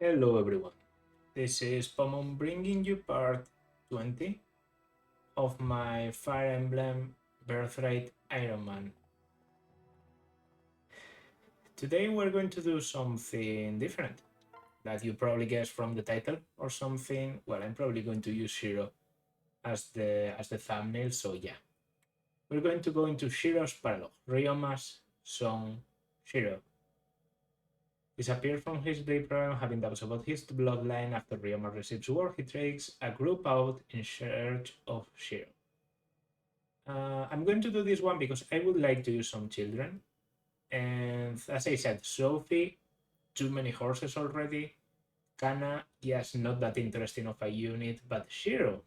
Hello everyone, this is Pomon bringing you part 20 of my Fire Emblem Birthright Iron Man. Today we're going to do something different that you probably guessed from the title or something. Well, I'm probably going to use Shiro as the thumbnail, so yeah. We're going to go into Shiro's paralogue, Ryoma's song Shiro. Disappeared from his day program, having doubts about his bloodline. After Ryoma receives word, he takes a group out in search of Shiro. I'm going to do this one because I would like to use some children. And as I said, Sophie, too many horses already. Kana, yes, not that interesting of a unit, but Shiro,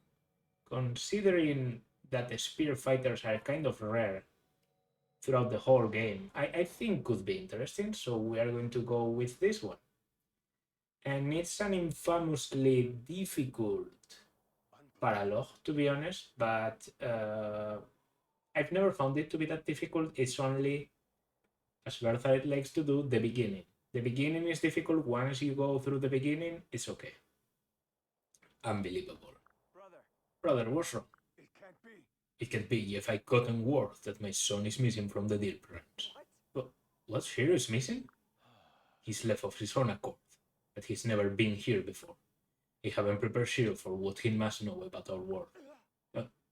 considering that the spear fighters are kind of rare throughout the whole game, I think could be interesting, so we are going to go with this one. And it's an infamously difficult paralogue, to be honest, but I've never found it to be that difficult. It's only, as Birthright likes to do, the beginning. The beginning is difficult. Once you go through the beginning, it's okay. Unbelievable. Brother, what's wrong? It can't be. It can be if I gotten word that my son is missing from the deal branch. But what Shiro is missing? He's left of his own accord, but he's never been here before. I haven't prepared Shiro for what he must know about our world.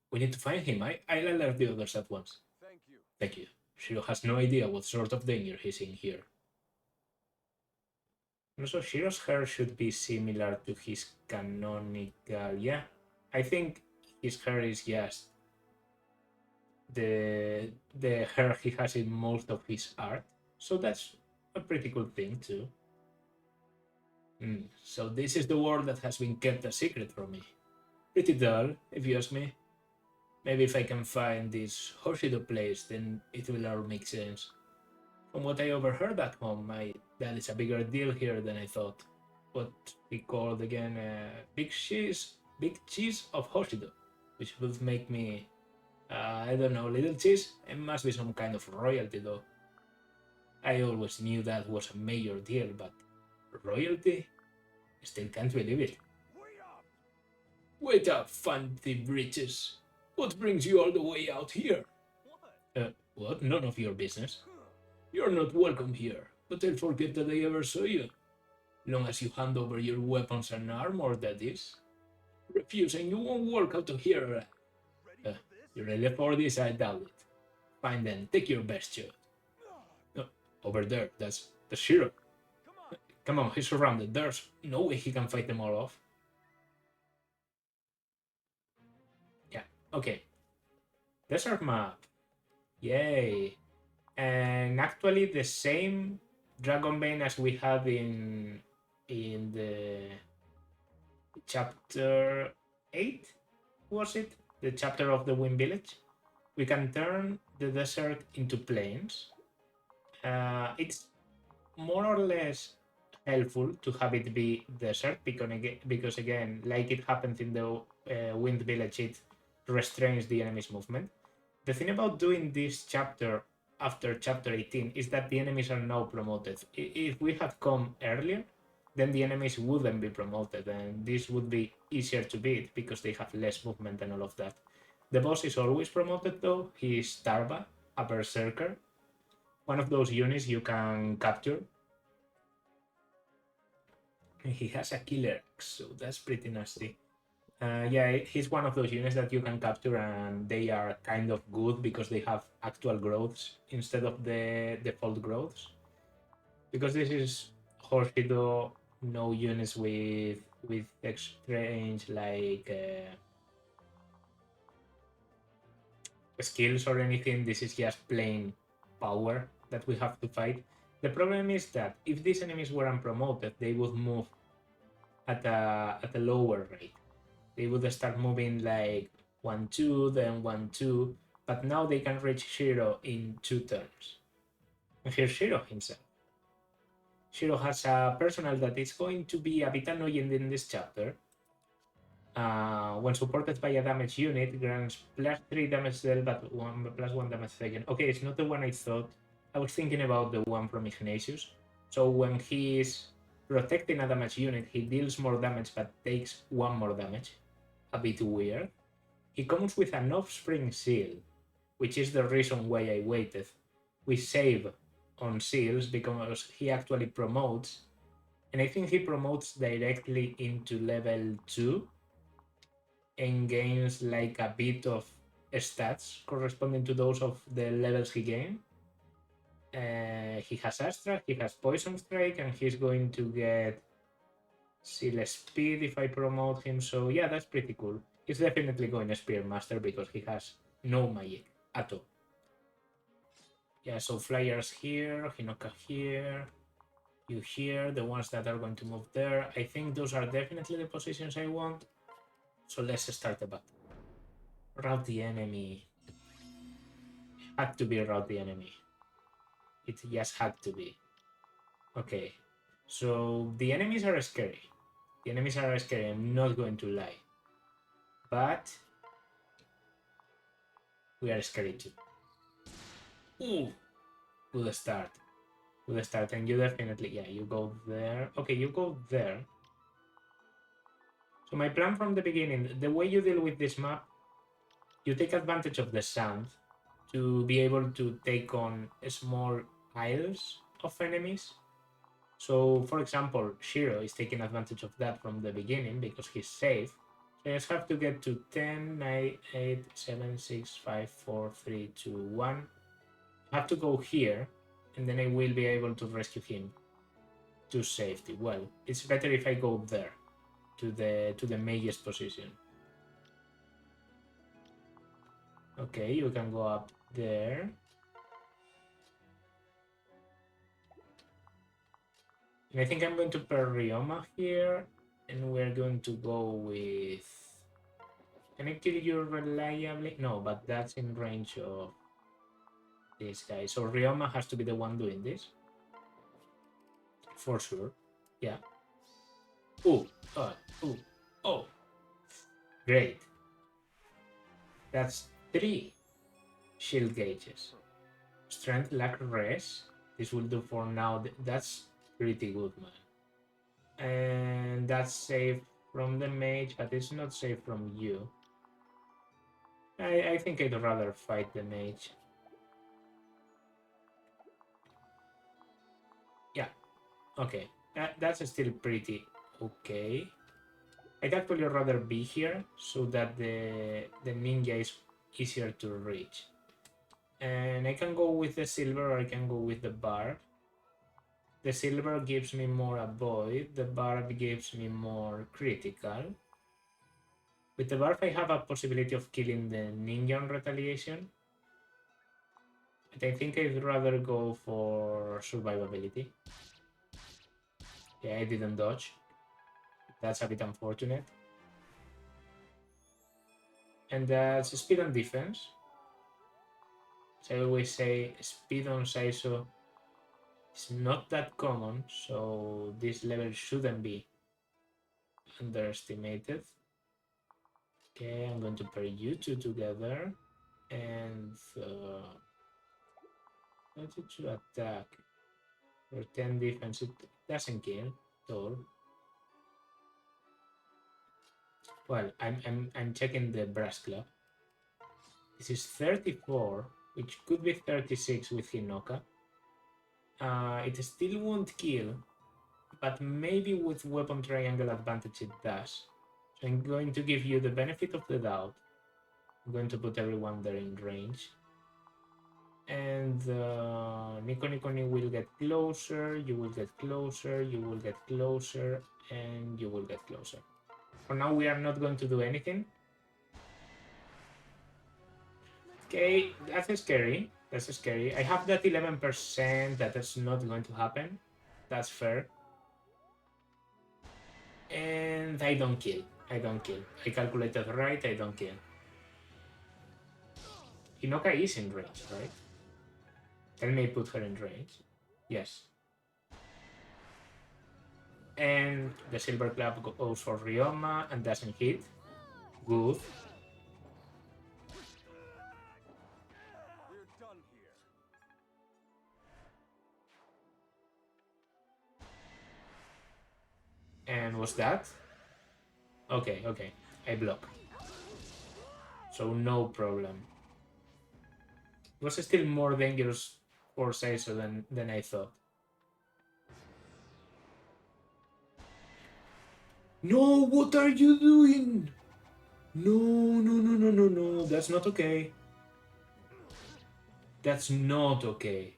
We need to find him. I'll alert the others at once. Thank you. Thank you. Shiro has no idea what sort of danger he's in here. Also, Shiro's hair should be similar to his canonical. Yeah, I think his hair is just the hair he has in most of his art. So that's a pretty cool thing too. So this is the world that has been kept a secret from me. Pretty dull, if you ask me. Maybe if I can find this Hoshido place, then it will all make sense. From what I overheard at home, my dad is a bigger deal here than I thought. What he called again big cheese of Hoshido, which would make me, I don't know, little cheese. It must be some kind of royalty though. I always knew that was a major deal, but royalty? Still can't believe it. Wait up, fancy breeches. What brings you all the way out here? What? None of your business. You're not welcome here, but I'll forget that I ever saw you. Long as you hand over your weapons and armor, that is. Refuse and you won't walk out of here. You're ready for this? I doubt it. Fine then, take your best shot. Over there, that's the Shiro. Come on, he's surrounded. There's no way he can fight them all off. Yeah, okay. Desert map. Yay. And actually the same Dragonbane as we had in the chapter 8, was it? The chapter of the Wind Village. We can turn the desert into plains. It's more or less helpful to have it be desert because again, like it happens in the Wind Village, it restrains the enemy's movement. The thing about doing this chapter after chapter 18 is that the enemies are now promoted. If we had come earlier, then the enemies wouldn't be promoted, and this would be easier to beat because they have less movement and all of that. The boss is always promoted though. He is Tarba, a berserker, one of those units you can capture. He has a killer axe, so that's pretty nasty. Yeah, he's one of those units that you can capture, and they are kind of good because they have actual growths instead of the default growths. Because this is Hoshido, no units with exchange like skills or anything. This is just plain power that we have to fight. The problem is that if these enemies were unpromoted, they would move at a lower rate. They would start moving like 1-2, then 1-2, but now they can reach Shiro in 2 turns. And here's Shiro himself. Shiro has a personal that is going to be a bit annoying in this chapter. When supported by a damage unit, grants +3 damage dealt, but +1 damage taken. Okay, it's not the one I thought. I was thinking about the one from Ignatius. So when he is protecting a damage unit, he deals more damage but takes 1 more damage. A bit weird. He comes with an offspring seal, which is the reason why I waited. We save on seals because he actually promotes, and I think he promotes directly into level 2 and gains like a bit of stats corresponding to those of the levels he gained. He has Astra, he has Poison Strike, and he's going to get Seal Speed if I promote him. So yeah, that's pretty cool. He's definitely going to Spear Master because he has no magic at all. Yeah, so Flyers here, Hinoka here, you here, the ones that are going to move there. I think those are definitely the positions I want. So let's start the battle. Rout the enemy. Had to be rout the enemy. It just had to be. Okay, so the enemies are scary. The enemies are scary, I'm not going to lie. But we are scary too. Ooh, good start. Good start, and you definitely, yeah, you go there. Okay, you go there. So my plan from the beginning, the way you deal with this map, you take advantage of the sound to be able to take on small piles of enemies. So, for example, Shiro is taking advantage of that from the beginning because he's safe. So I just have to get to 10, 9, 8, 7, 6, 5, 4, 3, 2, 1. I have to go here, and then I will be able to rescue him to safety. Well, it's better if I go there, to the mage's position. Okay, you can go up there. And I think I'm going to pair Ryoma here, and we're going to go with... Can I kill you reliably? No, but that's in range of this guy. So Ryoma has to be the one doing this. For sure. Yeah. Ooh. Ooh. Oh. Great. That's 3 shield gauges. Strength, luck, res. This will do for now. That's pretty good, man. And that's safe from the mage, but it's not safe from you. I think I'd rather fight the mage. Yeah, okay. That's still pretty okay. I'd actually rather be here so that the ninja is easier to reach. And I can go with the silver or I can go with the barb. The silver gives me more avoid, the barb gives me more critical. With the barb I have a possibility of killing the ninja on retaliation. But I think I'd rather go for survivability. Yeah, I didn't dodge. That's a bit unfortunate. And that's speed and defense. So I always say speed on Saizo is not that common, so this level shouldn't be underestimated. Okay, I'm going to pair you two together and 22 attack for 10 defense. It doesn't kill at all. Well, I'm checking the brass club. This is 34, which could be 36 with Hinoka. It still won't kill, but maybe with weapon triangle advantage it does. So I'm going to give you the benefit of the doubt. I'm going to put everyone there in range. And Nico will get closer, you will get closer, you will get closer, and you will get closer. For now, we are not going to do anything. Okay, that's scary. That's scary. I have that 11% that is not going to happen. That's fair. And I don't kill. I don't kill. I calculated right, I don't kill. Hinoka is in range, right? Tell me I put her in range. Yes. And the silver club goes for Ryoma and doesn't hit. Good. And was that? Okay, okay. I block. So no problem. It was still more dangerous for Seiso than I thought. No, what are you doing? No, no, no, no, no, no. That's not okay. That's not okay.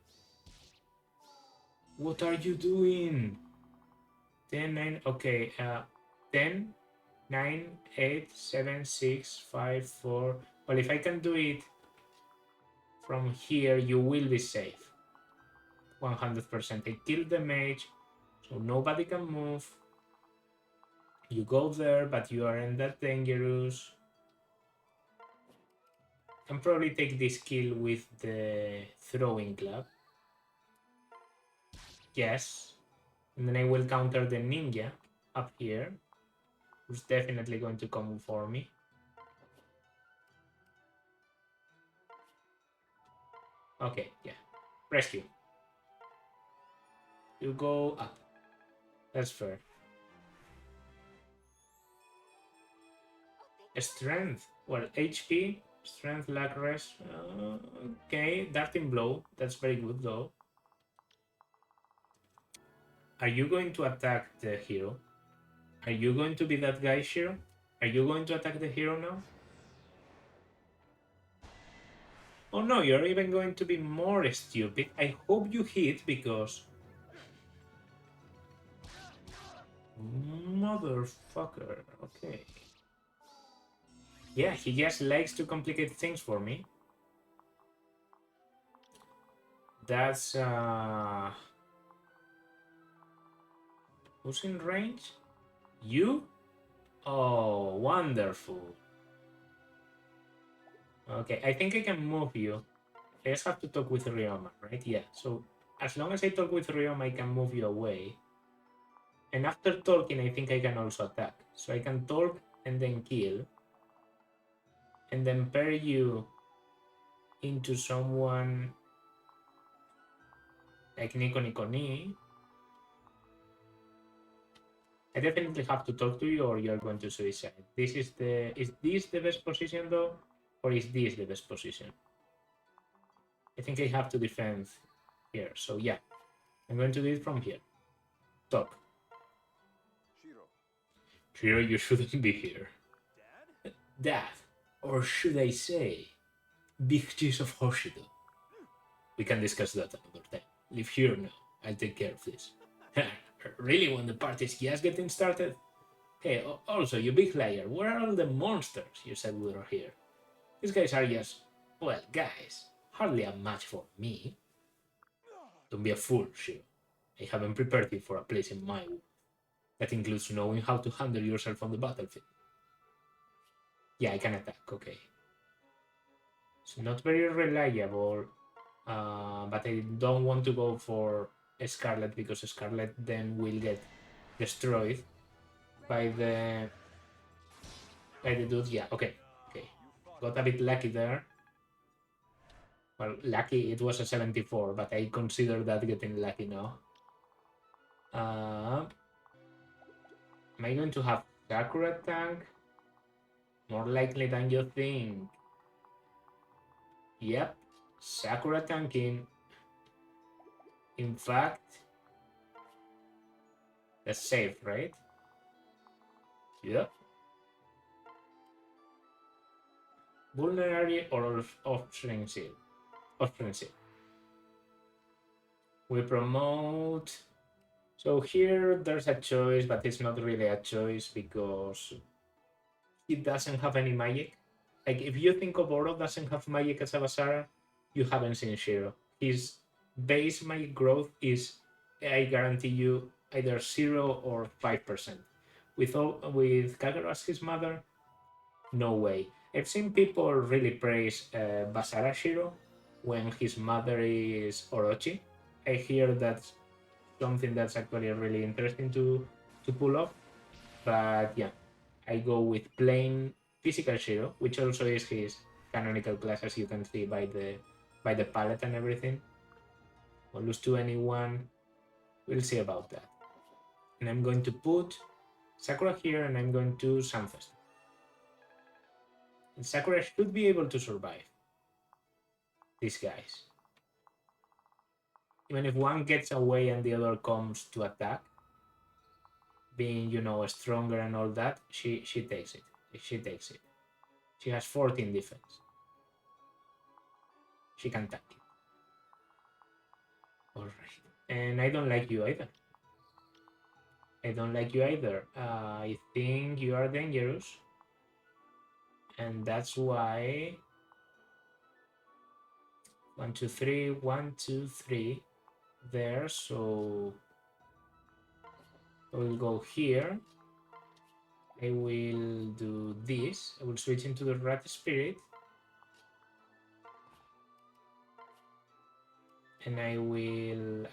What are you doing? 10, 9, okay. 10, 9, 8, 7, 6, 5, 4. Well, if I can do it from here, you will be safe. 100%. I killed the mage, so nobody can move. You go there, but you aren't that dangerous. Can probably take this kill with the throwing club. Yes. And then I will counter the ninja up here, who's definitely going to come for me. Okay, yeah. Rescue. You go up. That's fair. Strength. Well, HP, strength, lack rest. Okay, darting blow. That's very good though. Are you going to attack the hero? Are you going to be that guy, Shiro? Are you going to attack the hero now? Oh no, you're even going to be more stupid. I hope you hit because... Motherfucker. Okay. Yeah, he just likes to complicate things for me. That's who's in range? You? Oh, wonderful. Okay, I think I can move you. I just have to talk with Ryoma, right? Yeah, so as long as I talk with Ryoma, I can move you away. And after talking, I think I can also attack. So I can talk and then kill. And then pair you into someone like Nico Nico Ni. I definitely have to talk to you or you're going to suicide. Is this the best position though? Or is this the best position? I think I have to defend here. So yeah, I'm going to do it from here. Talk. Shiro, you shouldn't be here. Dad, or should I say, Big Cheese of Hoshido. We can discuss that another time. Leave here now. I'll take care of this. Really, when the party's just getting started? Hey, also, you big liar, where are all the monsters you said were here? These guys are just, well, guys, hardly a match for me. Don't be a fool, Shiro. I haven't prepared you for a place in my world. That includes knowing how to handle yourself on the battlefield. Yeah, I can attack, okay. It's not very reliable, but I don't want to go for Scarlet because Scarlet then will get destroyed by the dude. Yeah, okay. Got a bit lucky there. Well, lucky it was a 74, but I consider that getting lucky now. Am I going to have Sakura tank? More likely than you think. Yep, Sakura tanking. In fact, that's safe, right? Yep. Vulnerary or offspring seal. Offspring seal. We promote. So here there's a choice, but it's not really a choice because he doesn't have any magic. Like if you think of Oro doesn't have magic as a Basara, you haven't seen Shiro. His base magic growth is, I guarantee you, either 0 or 5%. With Kagero as his mother, no way. I've seen people really praise Basara Shiro when his mother is Orochi. I hear that's something that's actually really interesting to pull off. But yeah, I go with plain physical Shiro, which also is his canonical class, as you can see by the palette and everything. Won't lose to anyone. We'll see about that. And I'm going to put Sakura here, and I'm going to Sunfest. And Sakura should be able to survive these guys. Even if one gets away and the other comes to attack, being, you know, stronger and all that, she takes it. She takes it. She has 14 defense. She can tank it. Alright. And I don't like you either. I don't like you either. I think you are dangerous. And that's why 1, 2, 3, 1, 2, 3 there. So I will go here. I will do this. I will switch into the rat spirit. And I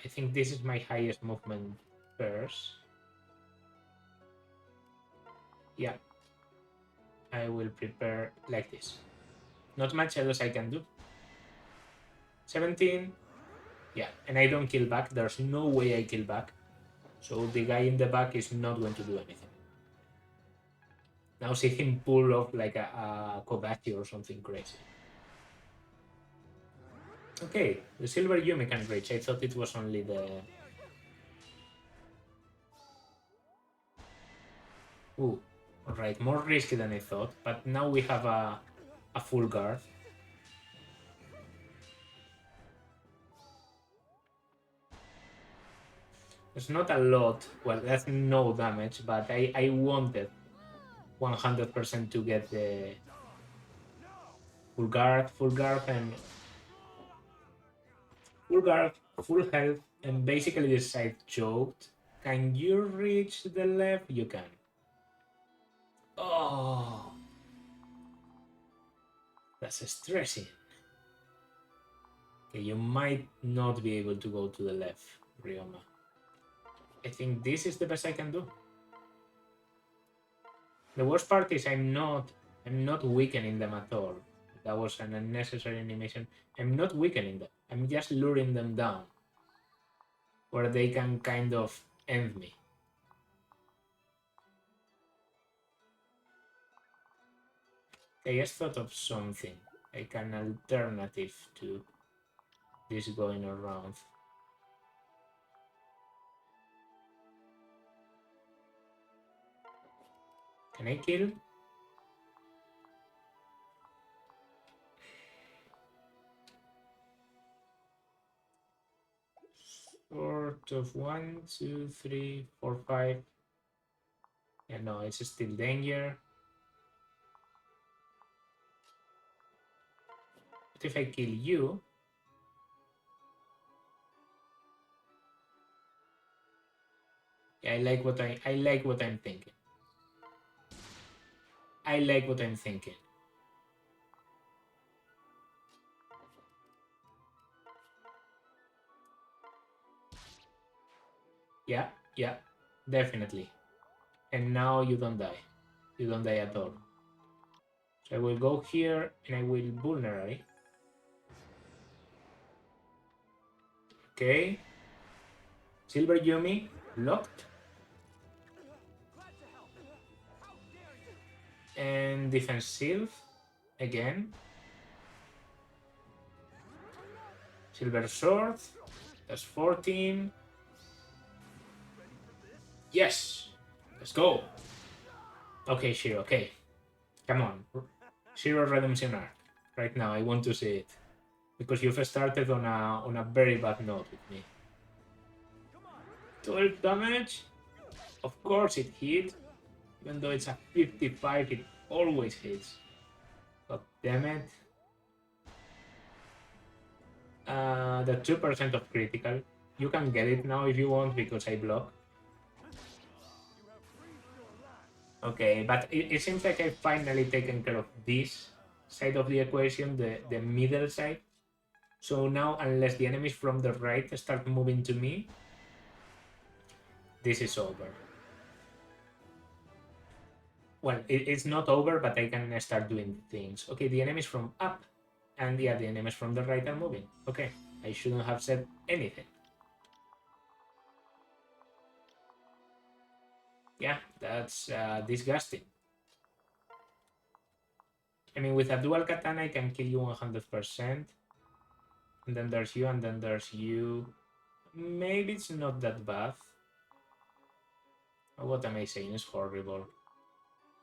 think this is my highest movement first. Yeah. I will prepare like this. Not much else I can do. 17. Yeah, and I don't kill back. There's no way I kill back. So the guy in the back is not going to do anything. Now see him pull off like a Kobachi or something crazy. Okay, the silver Yumi can reach. I thought it was only the... Ooh, alright, more risky than I thought. But now we have a full guard. It's not a lot. Well, that's no damage, but I wanted 100% to get the full guard, and full guard, full health, and basically the side choked. Can you reach the left? You can. Oh, that's stressing. Okay, you might not be able to go to the left, Ryoma. I think this is the best I can do. The worst part is I'm not weakening them at all. That was an unnecessary animation. I'm not weakening them. I'm just luring them down, where they can kind of end me. I just thought of something, like an alternative to this going around. Can I kill? Sort of 1, 2, 3, 4, 5. Yeah, no, it's still danger. But if I kill you, yeah, I like what I'm thinking. I like what I'm thinking. Yeah, yeah, definitely. And now you don't die. You don't die at all. So I will go here and I will vulnerate. Okay. Silver Yumi locked. And defensive again. Silver sword. That's 14. Yes. Let's go. Okay, Shiro. Okay. Come on. Shiro Redemption arc. Right now, I want to see it. Because you've started on a very bad note with me. 12 damage? Of course it hit. Even though it's a 55, it always hits. God damn it. The 2% of critical. You can get it now if you want because I block. Okay, but it seems like I've finally taken care of this side of the equation, the middle side. So now, unless the enemies from the right start moving to me, this is over. Well, it's not over, but I can start doing things. Okay, the enemies from up, and yeah, the enemies from the right are moving. Okay, I shouldn't have said anything. Yeah, that's disgusting. I mean, with a dual katana, I can kill you 100%. And then there's you, and then there's you. Maybe it's not that bad. What am I saying? It's horrible.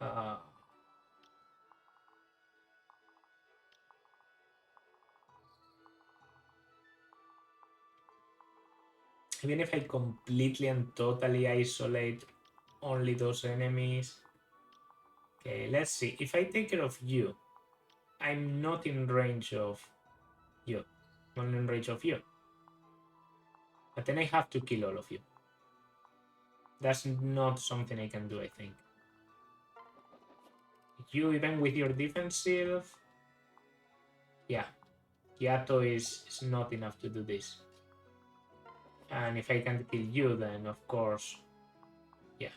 Uh, Even if I completely and totally isolate only those enemies. Okay, let's see. If I take care of you, I'm not in range of you. I'm only in range of you. But then I have to kill all of you. That's not something I can do, I think. You, even with your defensive... Yeah, Yato is not enough to do this. And if I can't kill you, then of course... Yeah,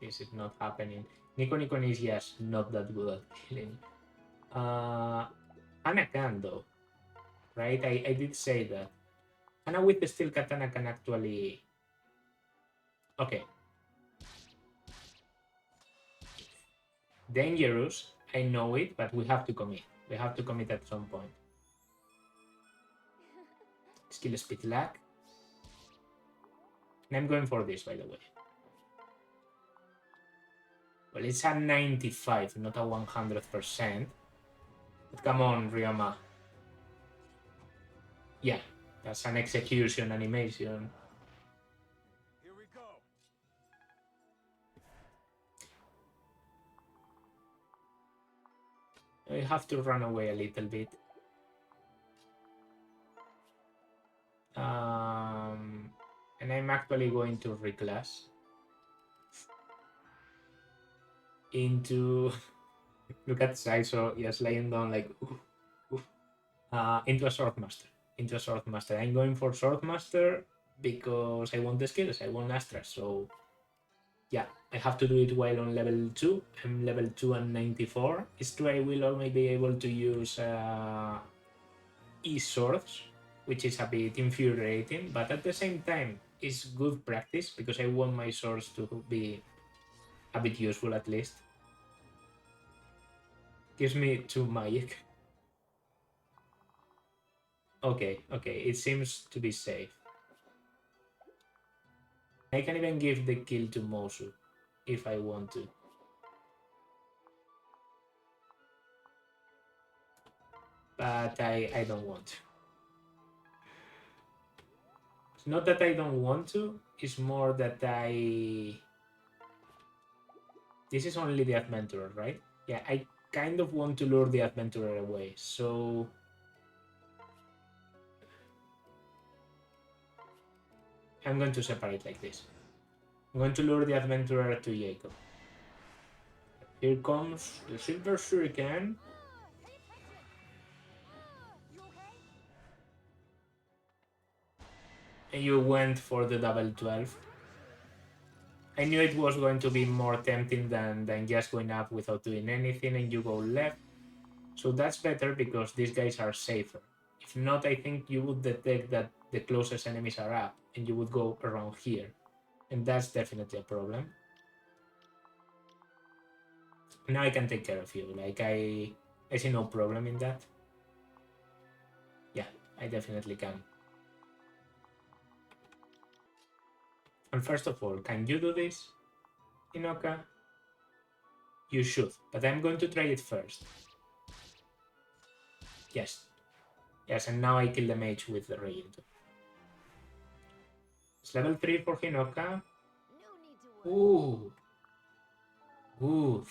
this is not happening. Nico is just not that good at killing. Ana can, though. Right? I did say that. Ana with the steel katana can actually... Okay. Dangerous, I know it, but we have to commit. We have to commit at some point. Skill speed lag. And I'm going for this, by the way. Well, it's a 95, not a 100%. But come on, Ryoma. Yeah, that's an execution animation. Here we go. I have to run away a little bit. And I'm actually going to reclass into... Look at Saiso, just laying down like... into a Swordmaster. Into a Swordmaster. I'm going for Swordmaster because I want the skills, I want Astra, so... Yeah, I have to do it while on level 2. I'm level 2 and 94. It's true I will only be able to use E-swords, which is a bit infuriating, but at the same time, it's good practice because I want my swords to be a bit useful at least. Gives me 2 magic. Okay, it seems to be safe. I can even give the kill to Mosu if I want to. But I don't want to. It's not that I don't want to, it's more that I... This is only the adventurer, right? Yeah, I kind of want to lure the adventurer away, so... I'm going to separate like this. I'm going to lure the adventurer to Jacob. Here comes the Silver Shuriken. And you went for the double 12. I knew it was going to be more tempting than just going up without doing anything and you go left. So that's better because these guys are safer. If not, I think you would detect that the closest enemies are up and you would go around here. And that's definitely a problem. Now I can take care of you. Like, I see no problem in that. Yeah, I definitely can. And first of all, can you do this, Inoka? You should, but I'm going to try it first. Yes. Yes, and now I kill the mage with the Regent. It's level 3 for Hinoka. Ooh. Good.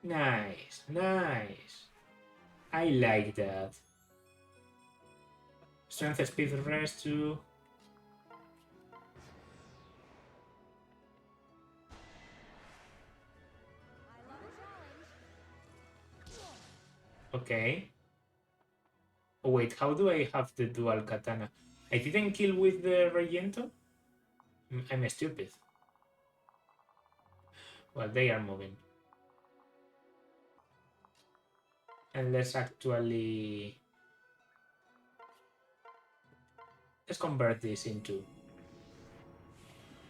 Nice, nice. I like that. Strength, speed, rest too. Okay. Oh wait, how do I have the dual katana? I didn't kill with the Regento? I'm stupid. Well, they are moving. And let's actually... Let's convert this into...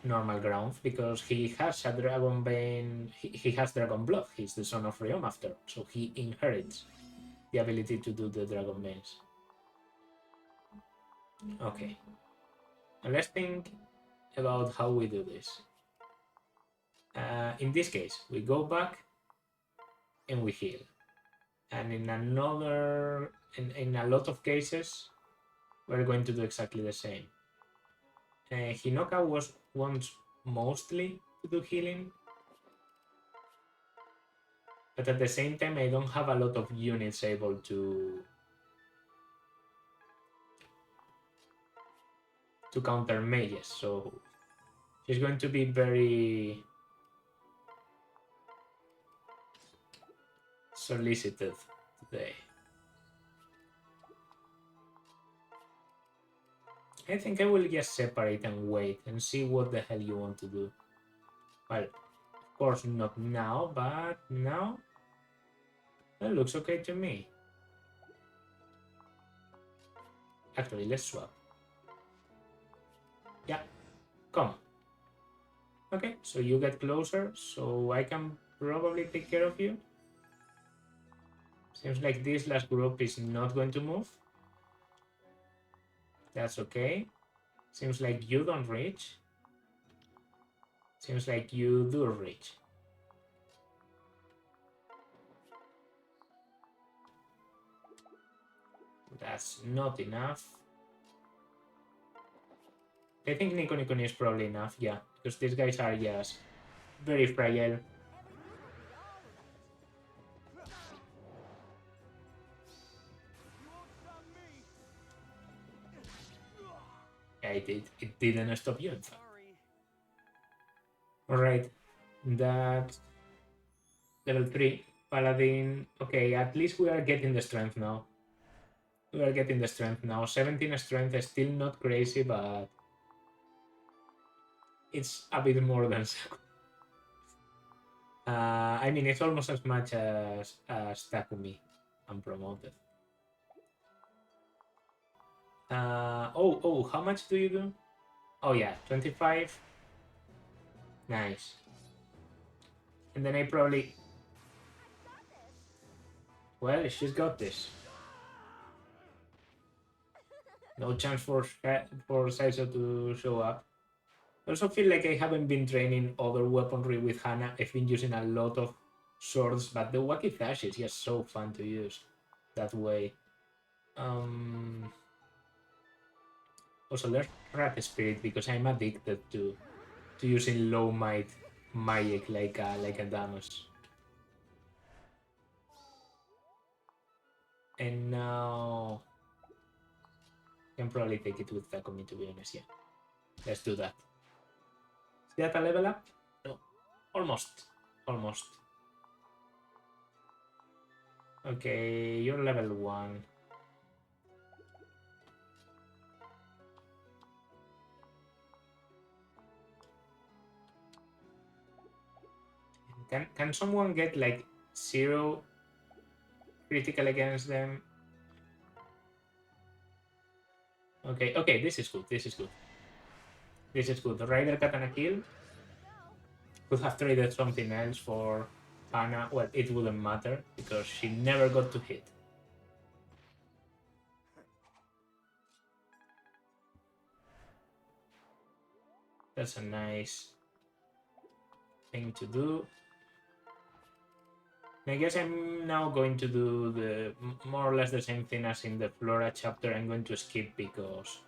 normal ground because he has a dragon bane. He has dragon blood. He's the son of Ryoma after, so he inherits the ability to do the dragon banes. Okay, and let's think about how we do this. In this case, we go back and we heal, and in a lot of cases, we're going to do exactly the same. Hinoka wants mostly to do healing, but at the same time, I don't have a lot of units able to counter mages, so she's going to be very solicited today. I think I will just separate and wait and see what the hell you want to do. Well, of course not now, but now that looks okay to me. Actually, let's swap. Yeah, come. Okay, so you get closer, so I can probably take care of you. Seems like this last group is not going to move. That's okay. Seems like you don't reach. Seems like you do reach. That's not enough. I think Nico is probably enough, yeah, because these guys are just very fragile. Yeah, it didn't stop you, in fact. Alright, that's level 3. Paladin, okay, at least we are getting the strength now. 17 strength is still not crazy, but it's a bit more than Sakura. I mean, it's almost as much as Takumi unpromoted. How much do you do? Oh yeah, 25. Nice. And then I probably... Well, she's got this. No chance for Saizo to show up. I also feel like I haven't been training other weaponry with Hana. I've been using a lot of swords, but the Wakizashi is just so fun to use that way. Also, let's Rat Spirit because I'm addicted to using low might magic like a Damus. And now I can probably take it with Takumi, to be honest. Yeah, let's do that. Is that a level up? No, almost. Okay, you're level 1. Can someone get like 0 critical against them? Okay, this is good. The Rider Katana kill. Could have traded something else for Hana. Well, it wouldn't matter because she never got to hit. That's a nice thing to do. I guess I'm now going to do the more or less the same thing as in the Flora chapter. I'm going to skip because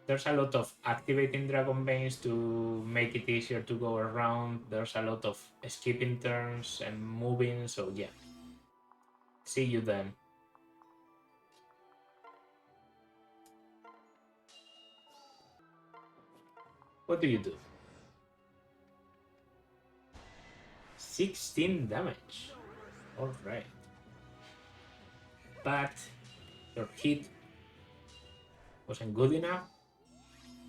there's a lot of activating Dragon Banes to make it easier to go around. There's a lot of skipping turns and moving, so yeah. See you then. What do you do? 16 damage. Alright. But your hit wasn't good enough.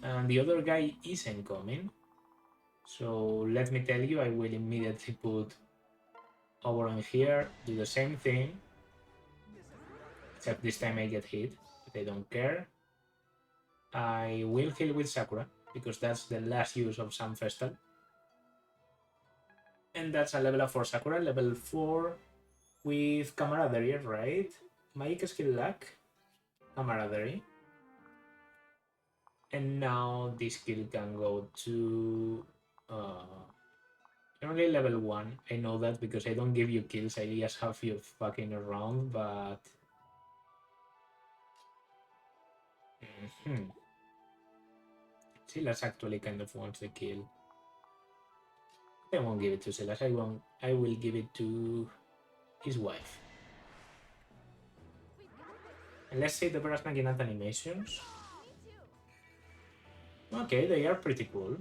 And the other guy isn't coming. So let me tell you, I will immediately put over on here, do the same thing. Except this time I get hit, but I don't care. I will heal with Sakura, because that's the last use of Sun Festal. And that's a level up for Sakura, level 4 with Camaraderie, right? Magic skill luck, Camaraderie. And now this skill can go to only level 1. I know that because I don't give you kills, I just have you fucking around, but Silas actually kind of wants the kill. I won't give it to Silas, I will give it to his wife. And let's see the Brass Naginata animations. Okay, they are pretty cool.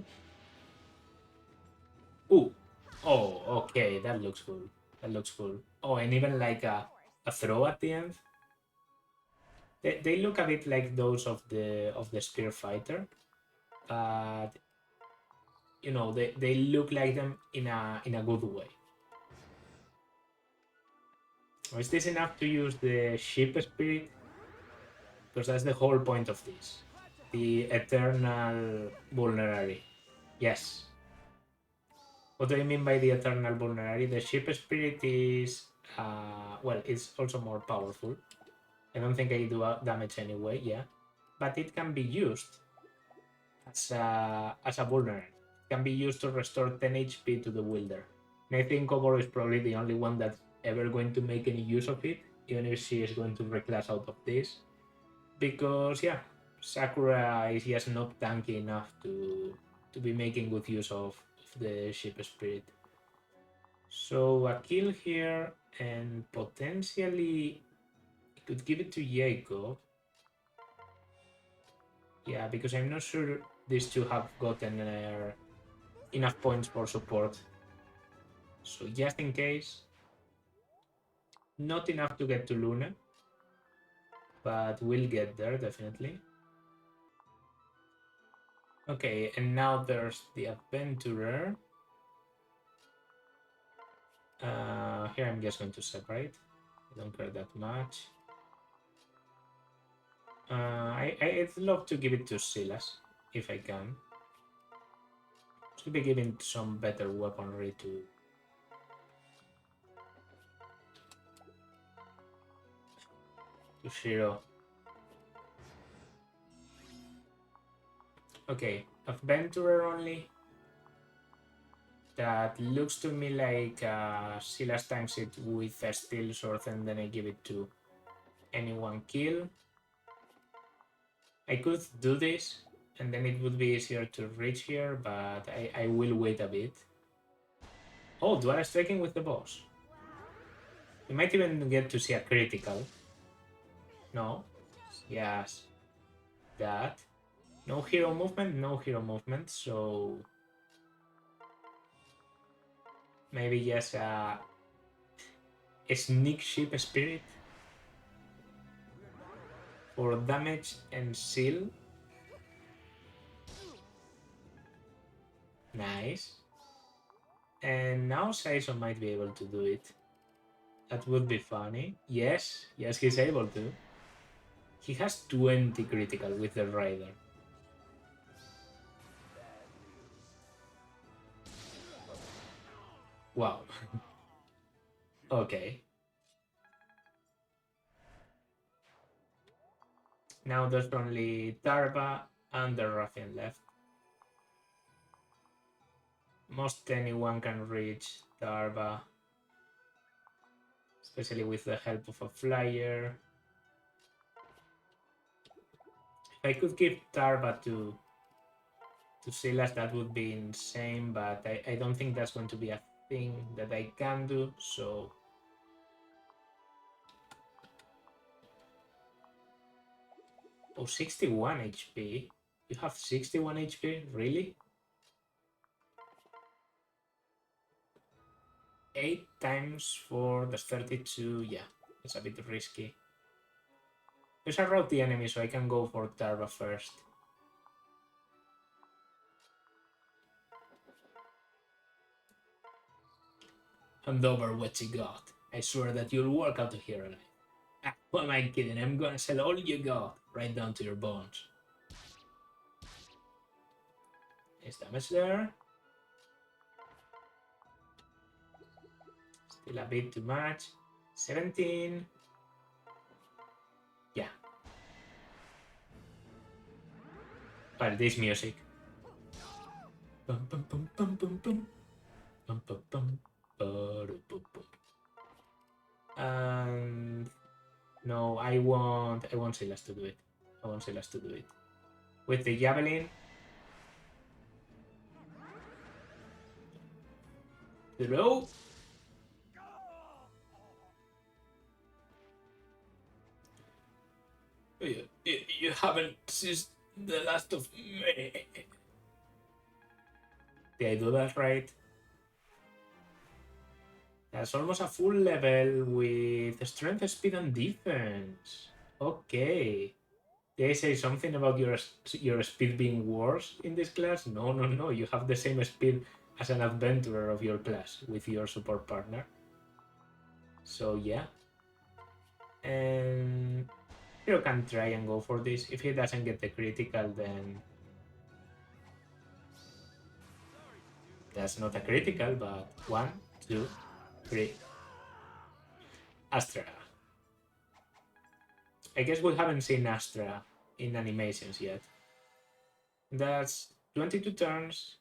Ooh. Oh, okay, that looks cool. That looks cool. Oh, and even like a throw at the end. They look a bit like those of the Spear Fighter, but you know they look like them in a good way. Or is this enough to use the Ship Spirit? Because that's the whole point of this. The Eternal Vulnerary. Yes. What do I mean by the Eternal Vulnerary? The Ship Spirit is, well, it's also more powerful. I don't think I do damage anyway, yeah. But it can be used as a vulnerary. It can be used to restore 10 HP to the wielder. And I think Koboro is probably the only one that's ever going to make any use of it, even if she is going to reclass out of this. Because, yeah, Sakura is just not tanky enough to be making good use of the Ship Spirit. So a kill here, and potentially could give it to Jacob. Yeah, because I'm not sure these two have gotten enough points for support. So just in case, not enough to get to Luna, but we'll get there definitely. Okay, and now there's the Adventurer. Here I'm just going to separate. I don't care that much. I'd love to give it to Silas, if I can. Should be giving some better weaponry to Shiro. Okay, Adventurer only. That looks to me like Silas times it with a steel sword and then I give it to anyone kill. I could do this and then it would be easier to reach here, but I will wait a bit. Oh, dual striking with the boss. We might even get to see a critical. No. Yes. That. No hero movement, so maybe just a sneak ship spirit for damage and seal. Nice. And now Saizo might be able to do it. That would be funny. Yes, he's able to. He has 20 critical with the Rider. Wow. Okay. Now there's only Tarba and the Ruffian left. Most anyone can reach Tarba, especially with the help of a flyer. If I could give Tarba to Silas, that would be insane, but I don't think that's going to be a thing that I can do, so... Oh, 61 HP? You have 61 HP? Really? 8 times for the 32, yeah, it's a bit risky. There's a routy enemy, so I can go for Tarba first. Hand over what you got. I swear that you'll walk out of here alive. Ah, who am I kidding? I'm gonna sell all you got, right down to your bones. Nice damage there. Still a bit too much. 17. Yeah. But this music. Bum, bum, bum, bum, bum, bum. Bum, bum, bum. Bum, bum. And no, I want Silas to do it. I want Silas to do it. With the javelin. Throw. You haven't since the last of me. Did I do that right? That's almost a full level with strength, speed, and defense. Okay. Did I say something about your speed being worse in this class? No, no, no. You have the same speed as an adventurer of your class with your support partner. So yeah. And Hero can try and go for this. If he doesn't get the critical, then that's not a critical, but 1, 2, 3. Astra. I guess we haven't seen Astra in animations yet. That's 22 turns.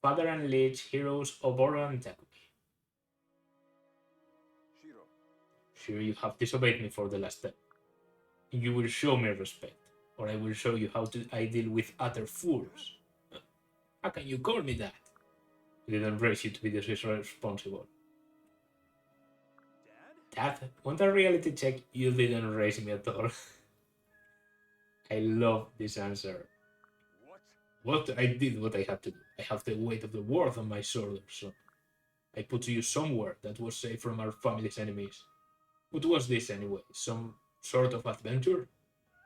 Father and Lich, heroes Oboro and Takumi. Shiro. Sure, you have disobeyed me for the last step. You will show me respect, or I will show you how I deal with utter fools. How can you call me that? I didn't raise you to be this irresponsible. Dad, want a reality check? You didn't raise me at all. I love this answer. What I did, what I had to do. I have the weight of the world on my shoulders, so I put you somewhere that was safe from our family's enemies. What was this anyway? Some sort of adventure?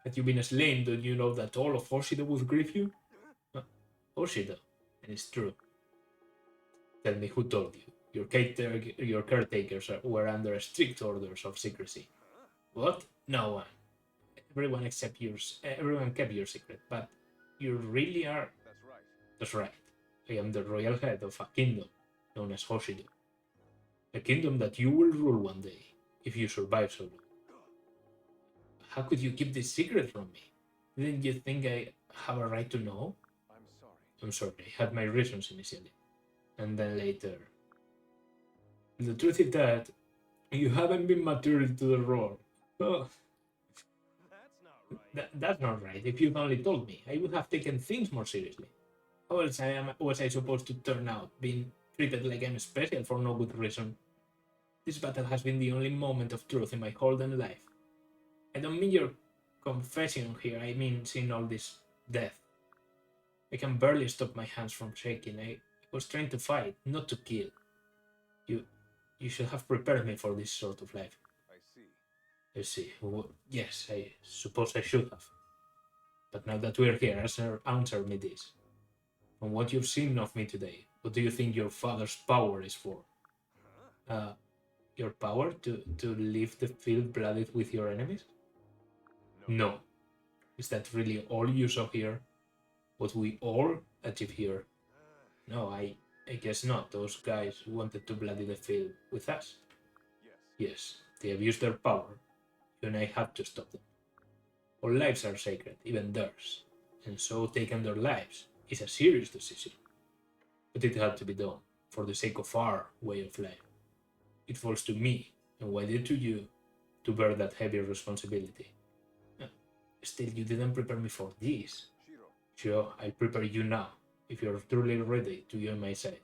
Had you been slain, don't you know that all of Hoshido would grieve you? Hoshido, and it's true. Tell me who told you. Your caretakers were under strict orders of secrecy. What? No one. Everyone except yours. Everyone kept your secret, but you really are. That's right. That's right. I am the royal head of a kingdom known as Hoshido. A kingdom that you will rule one day, if you survive so long. How could you keep this secret from me? Didn't you think I have a right to know? I'm sorry. I'm sorry, I had my reasons initially. And then later. The truth is that you haven't been matured to the role. Oh, That's not right. that's not right. If you'd only told me, I would have taken things more seriously. How else was I supposed to turn out, being treated like I'm special for no good reason? This battle has been the only moment of truth in my whole damn life. I don't mean your confession here, I mean seeing all this death. I can barely stop my hands from shaking. I was trying to fight, not to kill. You should have prepared me for this sort of life. I see. I see. Well, yes, I suppose I should have. But now that we're here, answer me this. From what you've seen of me today, what do you think your father's power is for? Your power to leave the field blooded with your enemies? No. Is that really all you saw here? What we all achieve here? No, I guess not. Those guys wanted to bloody the field with us. Yes. Yes, they abused their power. You and I had to stop them. All lives are sacred, even theirs. And so taking their lives is a serious decision. But it had to be done, for the sake of our way of life. It falls to me, and why did to you, to bear that heavy responsibility. Still, you didn't prepare me for this. Shiro. Sure, I'll prepare you now, if you're truly ready to join my side.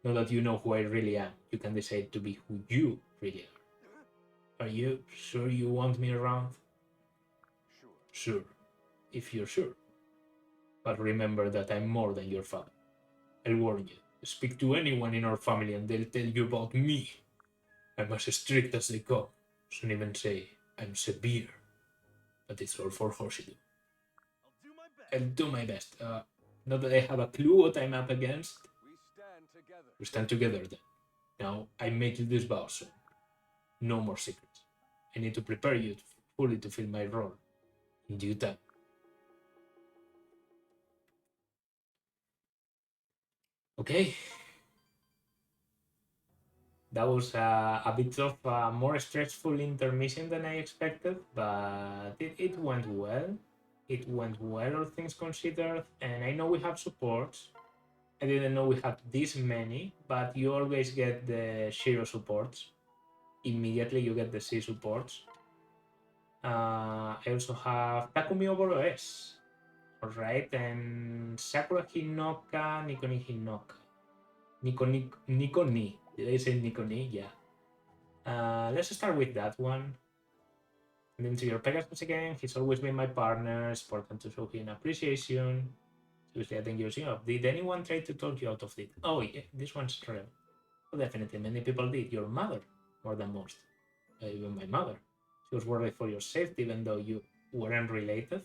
Now that you know who I really am, you can decide to be who you really are. Are you sure you want me around? Sure. Sure, if you're sure. But remember that I'm more than your father. I'll warn you, speak to anyone in our family and they'll tell you about me. I'm as strict as they come. Some even say I'm severe. But it's all for Hoshido. I'll do my best. I'll do my best. Not that I have a clue what I'm up against. We stand together. We stand together then. Now, I made you this vow, so no more secrets. I need to prepare you fully to fill my role in due time. Okay. That was a bit of a more stressful intermission than I expected, but it went well. It went well, all things considered, and I know we have supports. I didn't know we had this many, but you always get the Shiro supports. Immediately you get the C supports. I also have Takumi Oboro S, alright, and Sakura Hinoka, Nikoni Hinoka. Nikoni. Did I say Nikoni? Yeah. Let's start with that one. And then to your Pegasus again, he's always been my partner. It's important to show him appreciation. Seriously, I think you're seeing up. Did anyone try to talk you out of it? Oh, yeah, this one's real. Well, definitely, many people did. Your mother, more than most. Even my mother. She was worried for your safety, even though you weren't related.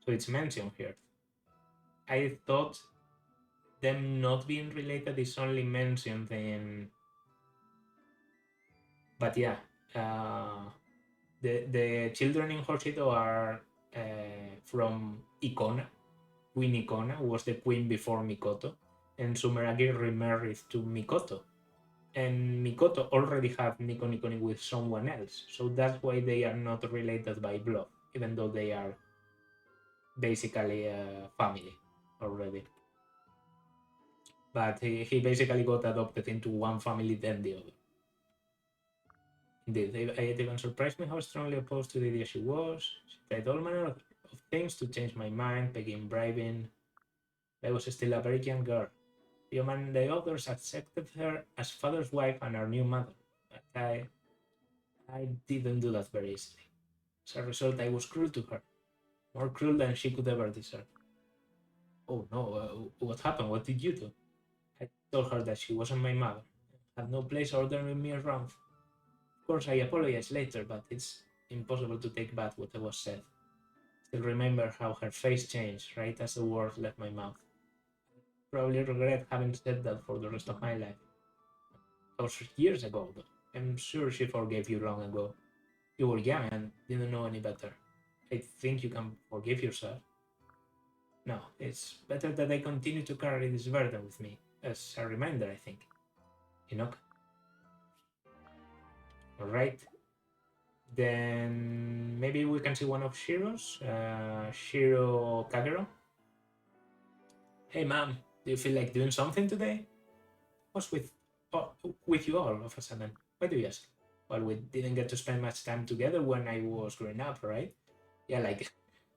So it's mentioned here. I thought them not being related is only mentioned in. But yeah, the children in Hoshido are from Ikona. Queen Ikona was the queen before Mikoto, and Sumeragi remarried to Mikoto. And Mikoto already had Nico Nikoni with someone else, so that's why they are not related by blood, even though they are basically a family already. But he basically got adopted into one family, then the other. Indeed, it even surprised me how strongly opposed to the idea she was. She tried all manner of things to change my mind, begging, bribing. I was still a very young girl. Ryoma and the others accepted her as father's wife and our new mother. But I didn't do that very easily. As a result, I was cruel to her. More cruel than she could ever deserve. Oh no, what happened? What did you do? I told her that she wasn't my mother. Had no place ordering me around. Of course, I apologized later, but it's impossible to take back what was said. Still remember how her face changed right as the words left my mouth. Probably regret having said that for the rest of my life. That was years ago, though. I'm sure she forgave you long ago. You were young and didn't know any better. I think you can forgive yourself. No, it's better that I continue to carry this burden with me, as a reminder, I think. Enoch? Alright. Then maybe we can see one of Shiro's. Shiro Kagero. Hey, ma'am, do you feel like doing something today? What's with you all of a sudden? Why do you ask? Well, we didn't get to spend much time together when I was growing up, right? Yeah, like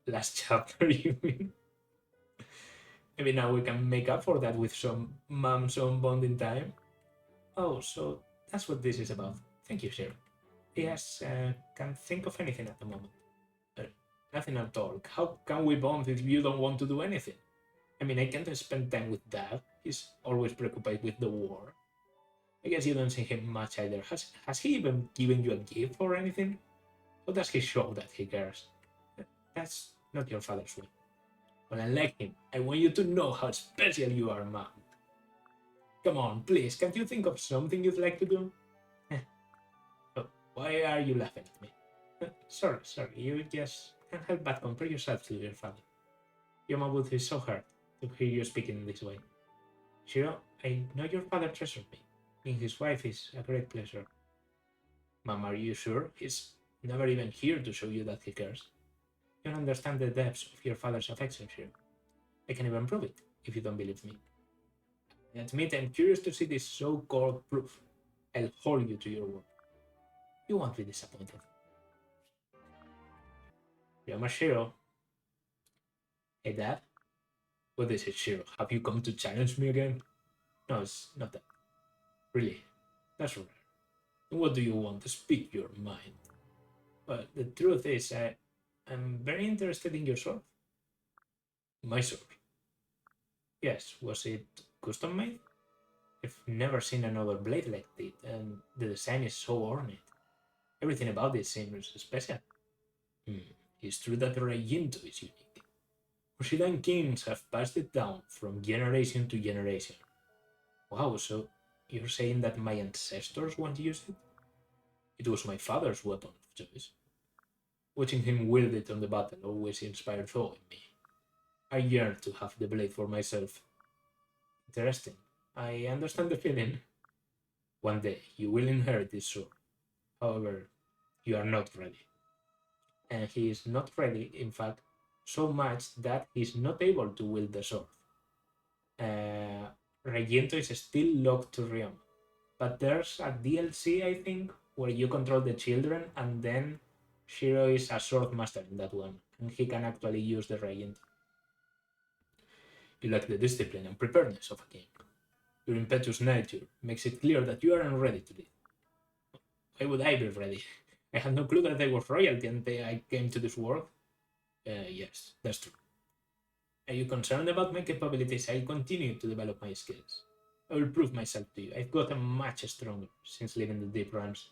last chapter, you mean? Maybe now we can make up for that with some mom-son bonding time. Oh, so that's what this is about. Thank you, Shiro. Yes, can't think of anything at the moment. Uh, Nothing at all. How can we bond if you don't want to do anything? I mean, I can't spend time with Dad. He's always preoccupied with the war. I guess you don't see him much either. Has he even given you a gift or anything? How does he show that he cares? That's not your father's way. Well, unlike him, I want you to know how special you are, Mom. Come on, please, can't you think of something you'd like to do? Oh, why are you laughing at me? Sorry, you just can't help but compare yourself to your father. Your mom would be so hurt to hear you speaking in this way. Shiro, I know your father treasured me. Being his wife is a great pleasure. Mom, are you sure? He's never even here to show you that he cares. You don't understand the depths of your father's affection, Shiro. I can even prove it, if you don't believe me. I admit I'm curious to see this so-called proof. I'll hold you to your word. You won't be disappointed. Ryoma Shiro. Hey, Dad? What is it, Shiro? Have you come to challenge me again? No, it's not that. Really, that's rare. What do you want? To speak your mind. But the truth is, I'm very interested in your sword. My sword? Yes, was it custom made? I've never seen another blade like it, and the design is so ornate. Everything about it seems special. It's true that the Reijinto is unique. Bushidan kings have passed it down from generation to generation. Wow, so you're saying that my ancestors once used it? It was my father's weapon of choice. Watching him wield it on the battle always inspired awe in me. I yearn to have the blade for myself. Interesting. I understand the feeling. One day you will inherit this sword. However, you are not ready. And he is not ready, in fact, so much that he's not able to wield the sword. Uh, Regento is still locked to Ryoma. But there's a DLC, I think, where you control the children, and then Shiro is a sword master in that one, and he can actually use the Regent. You lack the discipline and preparedness of a king. Your impetuous nature makes it clear that you aren't ready to lead. Why would I be ready? I had no clue that I was royalty until I came to this world. Yes, that's true. Are you concerned about my capabilities? I'll continue to develop my skills. I will prove myself to you. I've gotten much stronger since leaving the deep realms.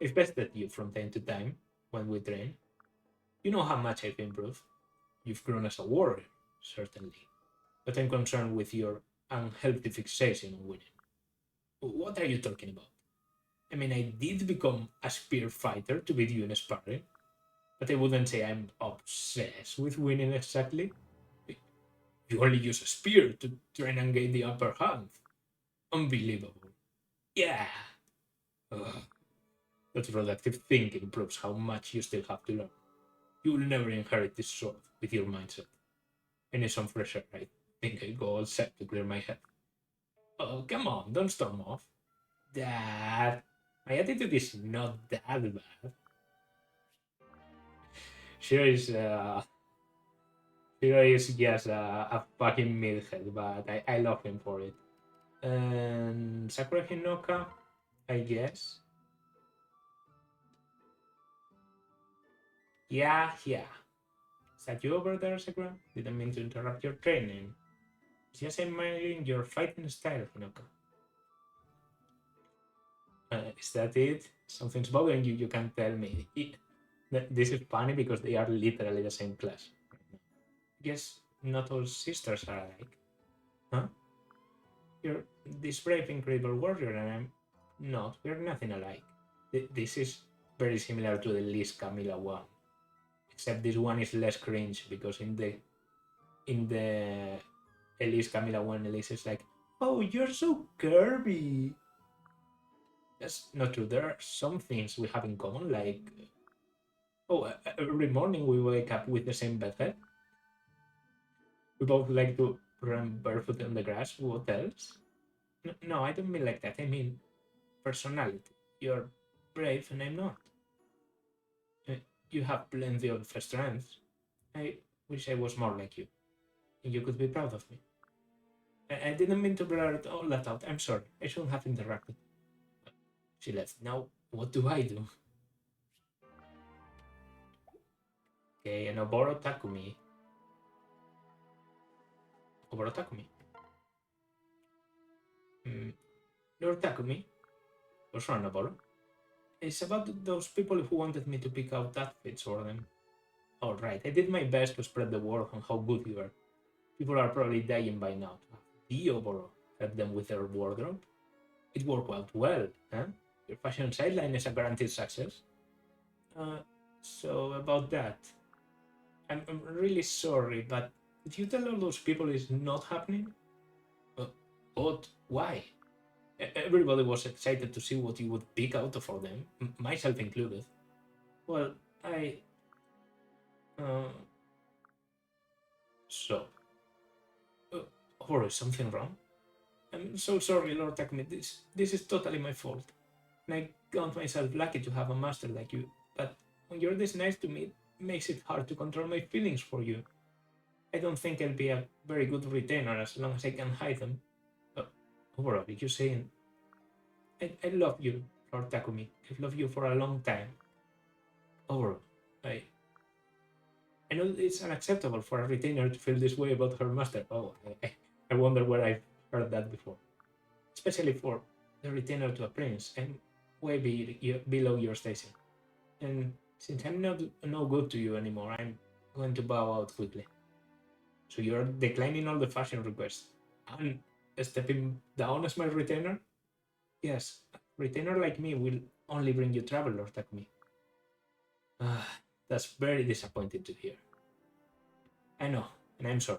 I've bested you from time to time when we train. You know how much I've improved. You've grown as a warrior, certainly. But I'm concerned with your unhealthy fixation on winning. What are you talking about? I mean, I did become a spear fighter to beat you in sparring, but I wouldn't say I'm obsessed with winning exactly. You only use a spear to try and gain the upper hand. Unbelievable. Yeah. Ugh. That reductive thinking proves how much you still have to learn. You will never inherit this sword with your mindset. I need some fresh air. I think I go all set to clear my head. Oh, come on, don't storm off. Dad, my attitude is not that bad. Sure is, Shiro is just a fucking midhead, but I love him for it. And Sakura Hinoka, I guess. Yeah, yeah. Is that you over there, Sakura? Didn't mean to interrupt your training. Just admiring your fighting style, Hinoka. Is that it? Something's bothering you, you can tell me. This is funny because they are literally the same class. Guess not all sisters are alike. Huh? You're this brave, incredible warrior, and I'm not. We're nothing alike. This is very similar to the Liz Camilla one, except this one is less cringe because in the Elise Camilla one, Elise is like, "Oh, you're so curvy." That's not true. There are some things we have in common, like, oh, every morning we wake up with the same bedhead. We both like to run barefoot on the grass. What else? No, I don't mean like that. I mean personality. You're brave and I'm not. Uh, You have plenty of strengths. I wish I was more like you. And you could be proud of me. I didn't mean to blur it all that out. I'm sorry. I shouldn't have interrupted. She left. Now, what do I do? Okay, and Oboro Takumi. Oboro Takumi. Lord Takumi. What's wrong, Oboro? It's about those people who wanted me to pick out outfits for them. All right, I did my best to spread the word on how good you are. People are probably dying by now to have the Oboro help them with their wardrobe. It worked out well, huh? Your fashion sideline is a guaranteed success. Uh, so about that, I'm really sorry, but did you tell all those people it's not happening? Uh, what? Why? Everybody was excited to see what you would pick out for them, myself included. Well, I. Uh, so. Or is something wrong? I'm so sorry, Lord Takumi. This is totally my fault. And I count myself lucky to have a master like you. But when you're this nice to me, it makes it hard to control my feelings for you. I don't think I'll be a very good retainer as long as I can hide them. Overall, you're saying, I love you, Lord Takumi. I've loved you for a long time. Overall, I I know it's unacceptable for a retainer to feel this way about her master. Oh, I wonder where I've heard that before. Especially for the retainer to a prince and way below your station. And since I'm not no good to you anymore, I'm going to bow out quickly. So you're declining all the fashion requests and stepping down as my retainer? Yes, a retainer like me will only bring you trouble, Lord Takumi. Ah, that's very disappointing to hear. I know, and I'm sorry.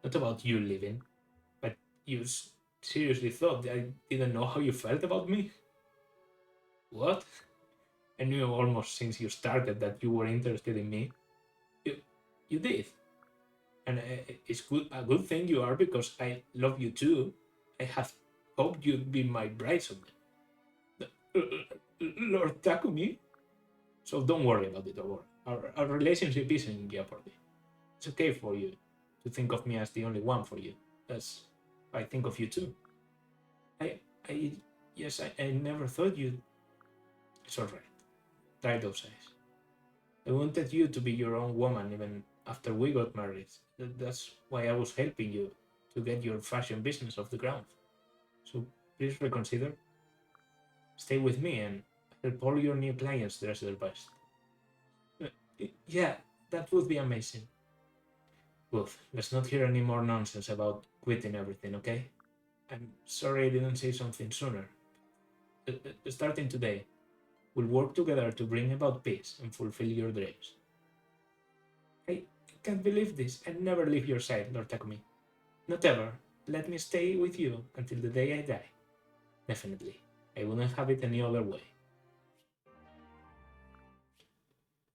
Not about you leaving, but You seriously thought I didn't know how you felt about me? What? I knew almost since you started that you were interested in me. You, you did. And it's a good thing you are because I love you too. I have hoped you'd be my bride someday. Lord Takumi? So don't worry about it, or our relationship isn't in jeopardy. It's okay for you to think of me as the only one for you, as I think of you too. I, I, yes, I never thought you. It's alright. Dry those eyes. I wanted you to be your own woman even after we got married. That's why I was helping you to get your fashion business off the ground. So please reconsider. Stay with me and help all your new clients dress their best. Yeah, that would be amazing. Good. Let's not hear any more nonsense about quitting everything, okay? I'm sorry I didn't say something sooner. Starting today, we'll work together to bring about peace and fulfill your dreams. I can't believe this. I'll never leave your side, Lord Takumi. Not ever. Let me stay with you until the day I die. Definitely. I wouldn't have it any other way.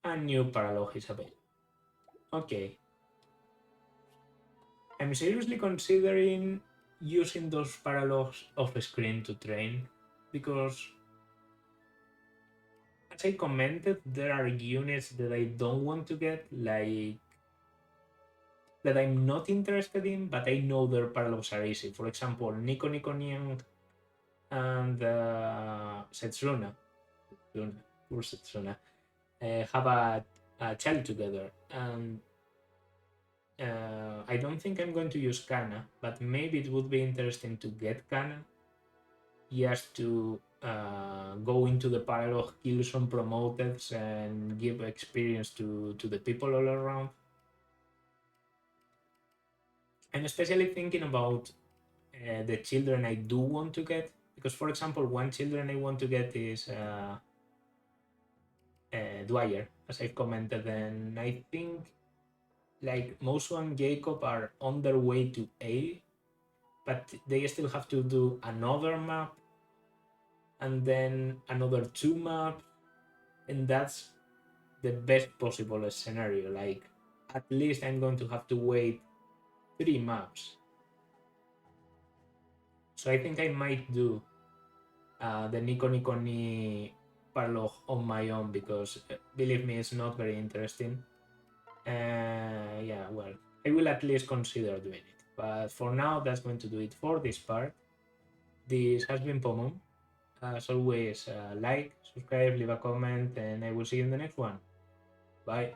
A new paralogue is available. Okay. I'm seriously considering using those paralogs off screen to train because, as I commented, there are units that I don't want to get, like that I'm not interested in, but I know their paralogs are easy. For example, Nico Nico Niang and Setsuna, poor Setsuna, have a child together, and I don't think I'm going to use Kana, but maybe it would be interesting to get Kana just to go into the paralog, kill some promoteds, and give experience to the people all around. I'm especially thinking about the children I do want to get, because, for example, one children I want to get is Dwyer, as I've commented, and I think like Mosu and Jacob are on their way to A, but they still have to do another map and then another two maps, and that's the best possible scenario. Like, at least I'm going to have to wait 3 maps. So I think I might do the Nico Nico Ni parlog on my own because, believe me, it's not very interesting. Yeah, well, I will at least consider doing it. But for now, that's going to do it for this part. This has been Pomon. As always, like, subscribe, leave a comment, and I will see you in the next one. Bye.